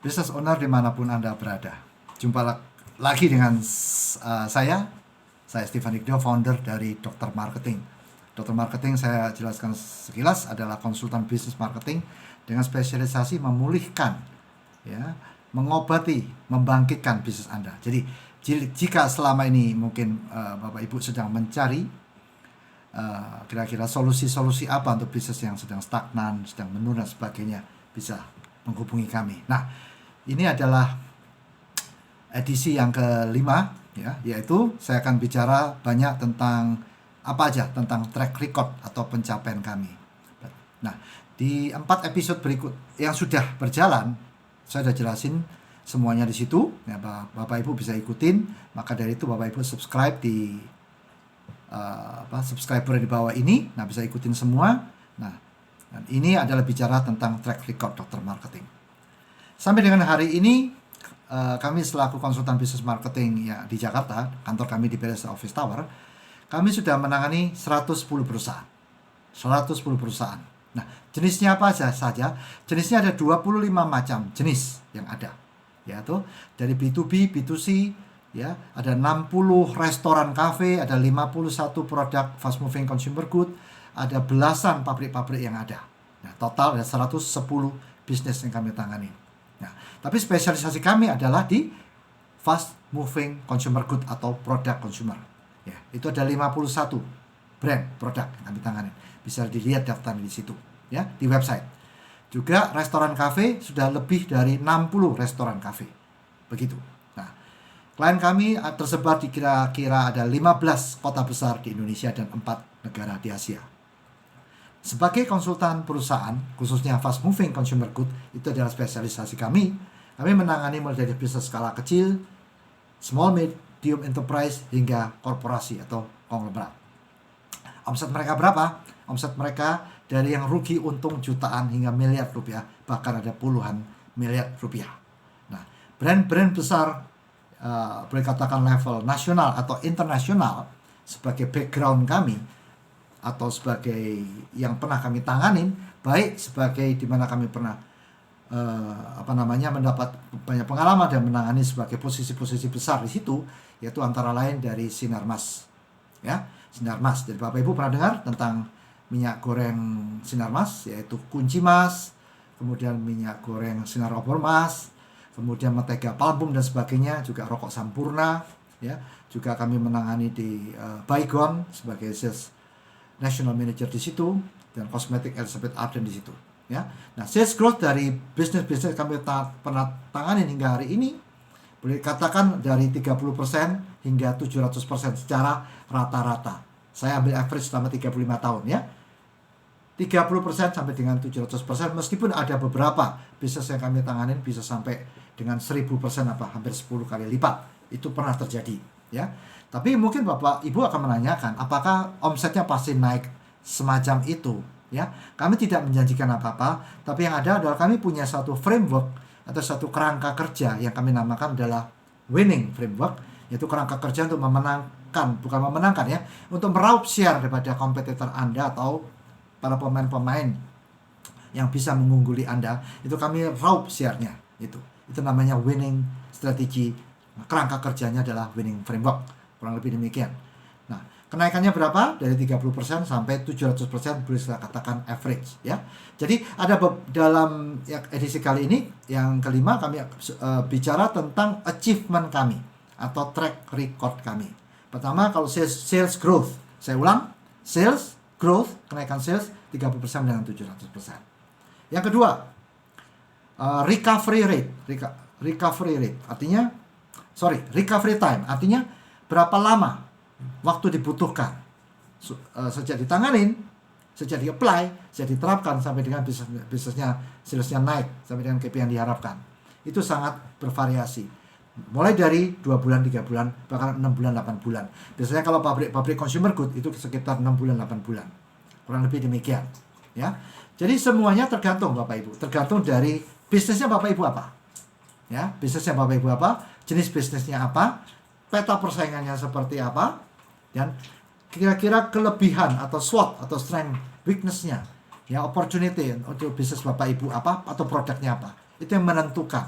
business owner dimanapun Anda berada. Jumpa lagi dengan saya Stephen Igdo, founder dari Dr. Marketing. Dr. Marketing saya jelaskan sekilas adalah konsultan bisnis marketing dengan spesialisasi memulihkan, ya, mengobati, membangkitkan bisnis Anda. Jadi jika selama ini mungkin Bapak Ibu sedang mencari kira-kira solusi-solusi apa untuk bisnis yang sedang stagnan, sedang menurun dan sebagainya, bisa menghubungi kami. Nah, ini adalah edisi yang kelima, ya, yaitu saya akan bicara banyak tentang apa aja, tentang track record atau pencapaian kami. Nah, di 4 episode berikut yang sudah berjalan, saya sudah jelasin semuanya di situ. Ya, Bapak Ibu bisa ikutin. Maka dari itu Bapak Ibu subscribe di subscriber di bawah ini. Nah, bisa ikutin semua. Nah, dan ini adalah bicara tentang track record Dr. Marketing. Sampai dengan hari ini, kami selaku konsultan bisnis marketing ya, di Jakarta, kantor kami di Balesa Office Tower, kami sudah menangani 110 perusahaan. 110 perusahaan. Nah, jenisnya apa saja? Jenisnya ada 25 macam jenis yang ada. Yaitu dari B2B, B2C, ya, ada 60 restoran kafe, ada 51 produk fast moving consumer good, ada belasan pabrik-pabrik yang ada. Nah, total ada 110 bisnis yang kami tangani. Nah, tapi spesialisasi kami adalah di fast moving consumer good atau produk consumer. Ya, itu ada 51 brand produk yang kami tangani. Bisa dilihat daftarnya di situ, ya, di website. Juga restoran kafe sudah lebih dari 60 restoran kafe. Begitu. Nah, klien kami tersebar di kira-kira ada 15 kota besar di Indonesia dan 4 negara di Asia. Sebagai konsultan perusahaan, khususnya fast moving consumer good, itu adalah spesialisasi kami. Kami menangani mulai dari bisnis skala kecil, small medium enterprise, hingga korporasi atau konglomerat. Omset mereka berapa? Omset mereka dari yang rugi untung jutaan hingga miliar rupiah, bahkan ada puluhan miliar rupiah. Nah, brand-brand besar, boleh katakan level nasional atau internasional, sebagai background kami, atau sebagai yang pernah kami tanganin, baik sebagai dimana kami pernah mendapat banyak pengalaman dan menangani sebagai posisi-posisi besar di situ, yaitu antara lain dari Sinarmas, ya, Sinarmas. Jadi Bapak Ibu pernah dengar tentang minyak goreng Sinarmas, yaitu Kunci Mas, kemudian minyak goreng Sinar Obor Mas, kemudian Mentega Palbum dan sebagainya, juga rokok Sampurna, ya, juga kami menangani di Baygon sebagai sales national manager di situ, dan kosmetik Elizabeth Arden di situ, ya. Nah, sales growth dari bisnis-bisnis kami pernah tangani hingga hari ini boleh katakan dari 30% hingga 700% secara rata-rata. Saya ambil average selama 35 tahun, ya. 30% sampai dengan 700%, meskipun ada beberapa bisnis yang kami tanganin bisa sampai dengan 1000%, hampir 10 kali lipat. Itu pernah terjadi, ya. Tapi mungkin Bapak Ibu akan menanyakan, apakah omsetnya pasti naik semacam itu, ya? Kami tidak menjanjikan apa-apa, tapi yang ada adalah kami punya satu framework atau satu kerangka kerja yang kami namakan adalah winning framework, yaitu kerangka kerja untuk memenangkan, bukan memenangkan, ya, untuk meraup share daripada kompetitor Anda atau para pemain-pemain yang bisa mengungguli Anda. Itu kami raup share-nya. Itu namanya winning strategy. Kerangka kerjanya adalah winning framework. Kurang lebih demikian. Nah, kenaikannya berapa? Dari 30% sampai 700%, boleh saya katakan average, ya. Jadi ada dalam edisi kali ini yang kelima, kami bicara tentang achievement kami atau track record kami. Pertama, kalau sales growth, saya ulang, sales growth, kenaikan sales 30% dengan 700%. Yang kedua, recovery time, artinya berapa lama waktu dibutuhkan sejak ditanganin, sejak di-apply, sejak diterapkan sampai dengan bisnisnya, salesnya naik sampai dengan KPI yang diharapkan. Itu sangat bervariasi. Mulai dari 2 bulan, 3 bulan, bahkan 6 bulan, 8 bulan. Biasanya kalau pabrik consumer good itu sekitar 6 bulan, 8 bulan. Kurang lebih demikian, ya. Jadi semuanya tergantung Bapak Ibu, tergantung dari bisnisnya Bapak Ibu apa. Ya, bisnisnya Bapak Ibu apa, jenis bisnisnya apa, peta persaingannya seperti apa, dan kira-kira kelebihan atau SWOT atau strength weakness-nya, ya, opportunity untuk bisnis Bapak Ibu apa atau produknya apa. Itu yang menentukan,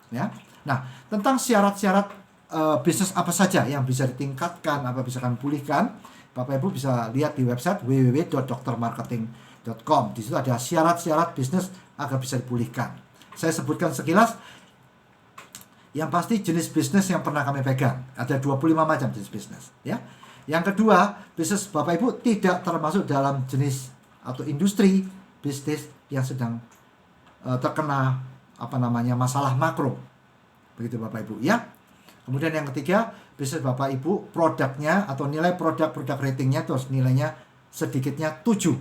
Ya. Nah, tentang syarat-syarat bisnis apa saja yang bisa ditingkatkan, apa bisa kami pulihkan, Bapak Ibu bisa lihat di website www.doktermarketing.com. Di situ ada syarat-syarat bisnis agar bisa dipulihkan. Saya sebutkan sekilas. Yang pasti jenis bisnis yang pernah kami pegang. Ada 25 macam jenis bisnis. Ya. Yang kedua, bisnis Bapak Ibu tidak termasuk dalam jenis atau industri bisnis yang sedang terkena masalah makro. Begitu Bapak Ibu ya. Kemudian yang ketiga, bisnis Bapak Ibu produknya atau nilai produk ratingnya terus nilainya sedikitnya 7.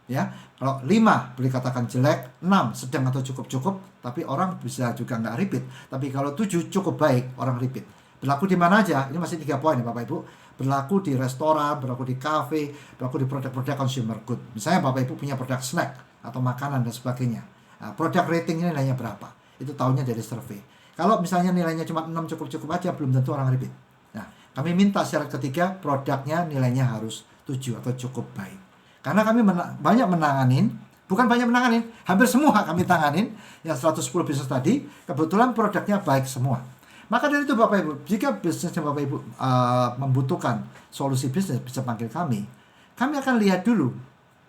Ya, kalau 5 boleh katakan jelek, 6 sedang atau cukup, tapi orang bisa juga nggak repeat. Tapi kalau 7 cukup baik, orang repeat. Berlaku di mana aja? Ini masih 3 poin ya Bapak Ibu. Berlaku di restoran, berlaku di kafe, berlaku di produk-produk consumer good. Misalnya Bapak Ibu punya produk snack atau makanan dan sebagainya. Nah, produk ratingnya nilainya berapa? Itu tahunya dari survei. Kalau misalnya nilainya cuma 6 cukup aja, belum tentu orang repeat. Nah, kami minta syarat ketiga, produknya nilainya harus 7 atau cukup baik. Karena kami hampir semua kami tanganin, yang 110 bisnis tadi, kebetulan produknya baik semua. Maka dari itu Bapak Ibu, jika bisnisnya Bapak Ibu membutuhkan solusi bisnis, bisa panggil kami akan lihat dulu,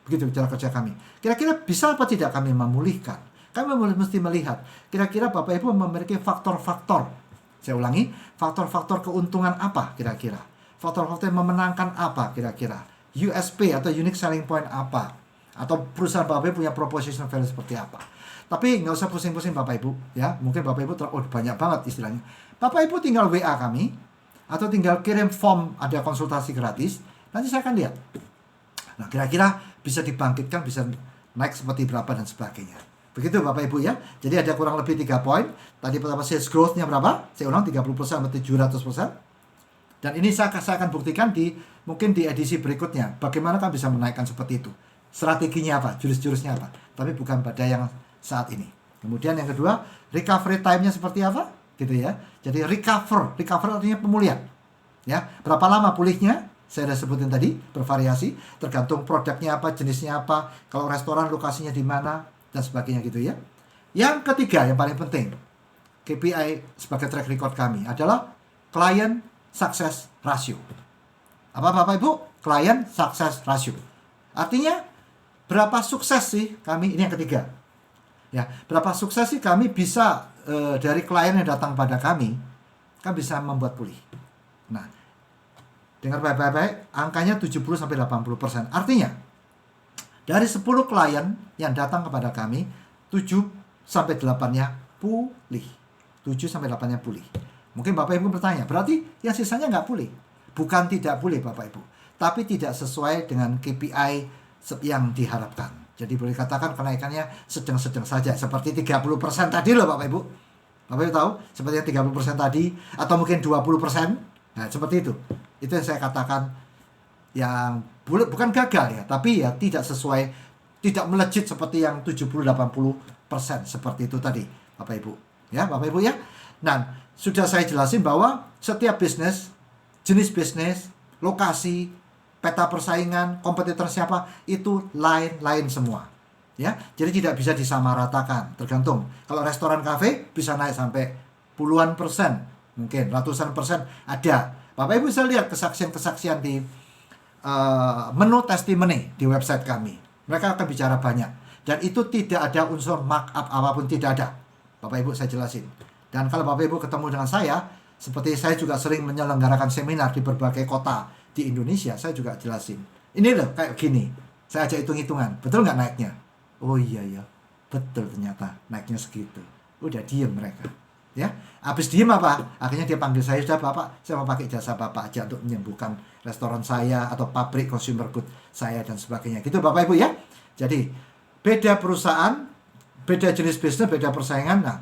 begitu cara kerja kami. Kira-kira bisa apa tidak kami memulihkan. Kami mesti melihat, kira-kira Bapak Ibu memiliki faktor-faktor, saya ulangi, faktor-faktor keuntungan apa kira-kira. Faktor-faktor yang memenangkan apa kira-kira. USP atau unique selling point apa, atau perusahaan Bapak Ibu punya proposition value seperti apa. Tapi nggak usah pusing-pusing Bapak Ibu ya, mungkin Bapak Ibu banyak banget istilahnya. Bapak Ibu tinggal WA kami atau tinggal kirim form, ada konsultasi gratis, nanti saya akan lihat. Nah, kira-kira bisa dibangkitkan, bisa naik seperti berapa dan sebagainya. Begitu Bapak Ibu ya. Jadi ada kurang lebih 3 poin. Tadi pertama sales growth-nya berapa? Saya ulang 30% sampai 700%. Dan ini saya akan buktikan mungkin di edisi berikutnya. Bagaimana kan bisa menaikkan seperti itu. Strateginya apa? Jurus-jurusnya apa? Tapi bukan pada yang saat ini. Kemudian yang kedua, recovery time-nya seperti apa? Gitu ya. Jadi recover artinya pemulihan. Ya, berapa lama pulihnya? Saya sudah sebutin tadi, bervariasi. Tergantung produknya apa, jenisnya apa. Kalau restoran lokasinya di mana, dan sebagainya gitu ya. Yang ketiga, yang paling penting. KPI sebagai track record kami adalah client success ratio. Apa Bapak Ibu? Client success ratio. Artinya berapa sukses sih kami, ini yang ketiga. Ya, berapa sukses sih kami bisa dari klien yang datang pada kami kan bisa membuat pulih. Nah, dengar baik-baik, angkanya 70 sampai 80%. Artinya dari 10 klien yang datang kepada kami, 7 sampai 8-nya pulih. 7 sampai 8-nya pulih. Mungkin Bapak Ibu bertanya, berarti yang sisanya nggak pulih? Bukan tidak pulih Bapak Ibu, tapi tidak sesuai dengan KPI yang diharapkan. Jadi boleh katakan kenaikannya sedang-sedang saja, seperti 30% tadi loh Bapak Ibu. Bapak Ibu tahu, seperti yang 30% tadi, atau mungkin 20%. Nah, seperti itu. Itu yang saya katakan yang bukan gagal ya, tapi ya tidak sesuai, tidak melejit seperti yang 70-80% seperti itu tadi Bapak Ibu. Ya, Bapak Ibu ya. Nah, sudah saya jelasin bahwa setiap bisnis, jenis bisnis, lokasi, peta persaingan, kompetitor siapa, itu lain-lain semua. Ya, jadi tidak bisa disamaratakan, tergantung. Kalau restoran kafe bisa naik sampai puluhan persen, mungkin ratusan persen ada. Bapak Ibu bisa lihat kesaksian-kesaksian di menu testimoni di website kami. Mereka akan bicara banyak. Dan itu tidak ada unsur markup apapun, tidak ada. Bapak Ibu saya jelasin. Dan kalau Bapak Ibu ketemu dengan saya, seperti saya juga sering menyelenggarakan seminar di berbagai kota di Indonesia, saya juga jelasin. Ini loh kayak gini. Saya ajak hitung-hitungan. Betul nggak naiknya? Oh iya ya, betul ternyata naiknya segitu. Udah diem mereka. Ya, habis diem apa? Akhirnya dia panggil saya, sudah Bapak, saya mau pakai jasa Bapak aja untuk menyembuhkan restoran saya atau pabrik consumer good saya dan sebagainya. Gitu Bapak Ibu ya. Jadi beda perusahaan, beda jenis bisnis, beda persaingan. Nah,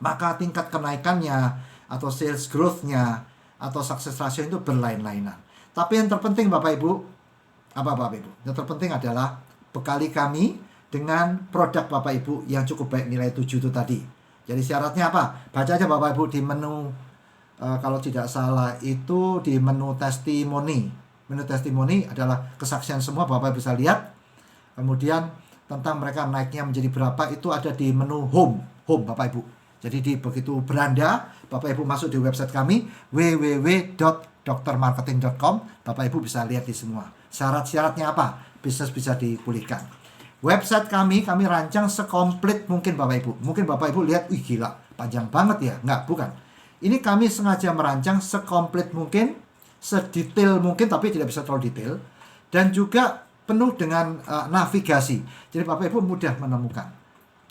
maka tingkat kenaikannya atau sales growth-nya atau success ratio itu berlain-lainan. Tapi yang terpenting Bapak Ibu, apa Bapak Ibu? Yang terpenting adalah bekali kami dengan produk Bapak Ibu yang cukup baik, nilai 7 itu tadi. Jadi syaratnya apa? Baca aja Bapak Ibu di menu, kalau tidak salah itu di menu testimoni. Menu testimoni adalah kesaksian semua, Bapak bisa lihat. Kemudian tentang mereka naiknya menjadi berapa, itu ada di menu home Bapak Ibu. Jadi begitu beranda, Bapak Ibu masuk di website kami www.doktermarketing.com, Bapak Ibu bisa lihat di semua. Syarat-syaratnya apa? Bisnis bisa dipulihkan. Website kami rancang sekomplit mungkin Bapak Ibu. Mungkin Bapak Ibu lihat, wih gila, panjang banget ya. Enggak, bukan. Ini kami sengaja merancang sekomplit mungkin, sedetail mungkin, tapi tidak bisa terlalu detail. Dan juga penuh dengan navigasi. Jadi Bapak Ibu mudah menemukan.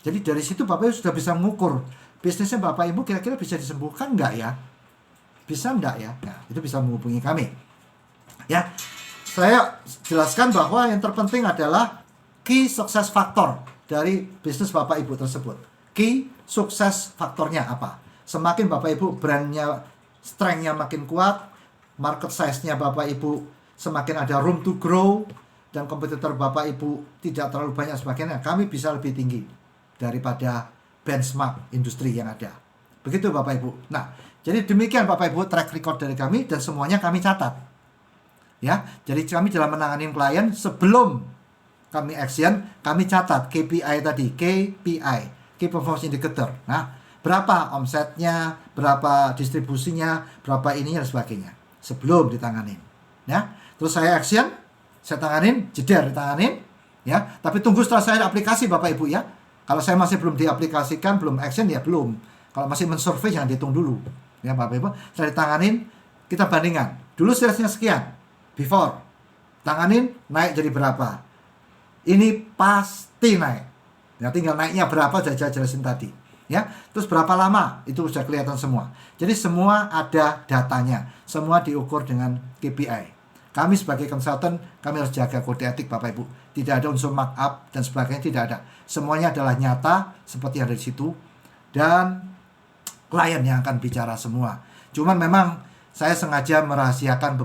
Jadi dari situ Bapak Ibu sudah bisa mengukur bisnisnya Bapak Ibu kira-kira bisa disembuhkan enggak ya? Bisa enggak ya? Nah, itu bisa menghubungi kami. Ya, saya jelaskan bahwa yang terpenting adalah key success factor dari bisnis Bapak Ibu tersebut. Key sukses faktornya apa? Semakin Bapak Ibu brandnya, strength-nya makin kuat, market size-nya Bapak Ibu semakin ada room to grow, dan kompetitor Bapak Ibu tidak terlalu banyak sebagainya, kami bisa lebih tinggi daripada benchmark industri yang ada. Begitu Bapak Ibu. Nah, jadi demikian Bapak Ibu track record dari kami, dan semuanya kami catat. Ya, jadi kami dalam menangani klien sebelum kami action, kami catat KPI tadi, KPI, Key Performance Indicator. Nah, berapa omsetnya, berapa distribusinya, berapa ininya dan sebagainya sebelum ditanganin. Ya, terus saya action, saya tanganin, jeder ditanganin, ya. Tapi tunggu setelah saya aplikasi Bapak Ibu ya. Kalau saya masih belum diaplikasikan, belum action ya belum. Kalau masih mensurvey jangan dihitung dulu. Ya Bapak Ibu, saya ditanganin, kita bandingkan. Dulu salesnya sekian, before. Tanganin, naik jadi berapa. Ini pasti naik. Ya, tinggal naiknya berapa sudah saya jelasin tadi. Ya, terus berapa lama itu sudah kelihatan semua. Jadi semua ada datanya, semua diukur dengan KPI. Kami sebagai konsultan, kami harus jaga kode etik Bapak Ibu. Tidak ada unsur markup dan sebagainya, tidak ada. Semuanya adalah nyata seperti yang ada di situ, dan klien yang akan bicara semua. Cuman memang saya sengaja merahasiakan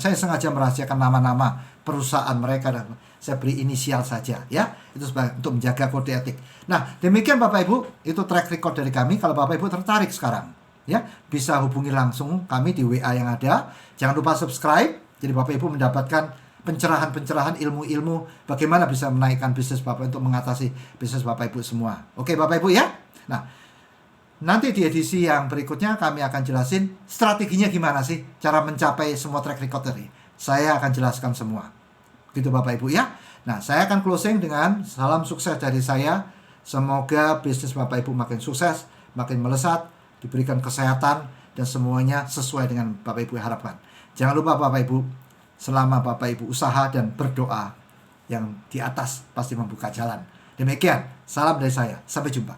saya sengaja merahasiakan nama-nama perusahaan mereka, dan saya beri inisial saja ya. Itu untuk menjaga kode etik. Nah, demikian Bapak Ibu, itu track record dari kami. Kalau Bapak Ibu tertarik sekarang, ya, bisa hubungi langsung kami di WA yang ada. Jangan lupa subscribe. Jadi Bapak Ibu mendapatkan pencerahan-pencerahan, ilmu-ilmu bagaimana bisa menaikkan bisnis Bapak untuk mengatasi bisnis Bapak Ibu semua. Oke Bapak Ibu ya. Nah, nanti di edisi yang berikutnya kami akan jelasin strateginya gimana sih cara mencapai semua track record tadi. Saya akan jelaskan semua. Gitu Bapak Ibu ya. Nah, saya akan closing dengan salam sukses dari saya. Semoga bisnis Bapak Ibu makin sukses, makin melesat, diberikan kesehatan, dan semuanya sesuai dengan Bapak Ibu harapkan. Jangan lupa Bapak Ibu, selama Bapak Ibu usaha dan berdoa, yang di atas pasti membuka jalan. Demikian, salam dari saya. Sampai jumpa.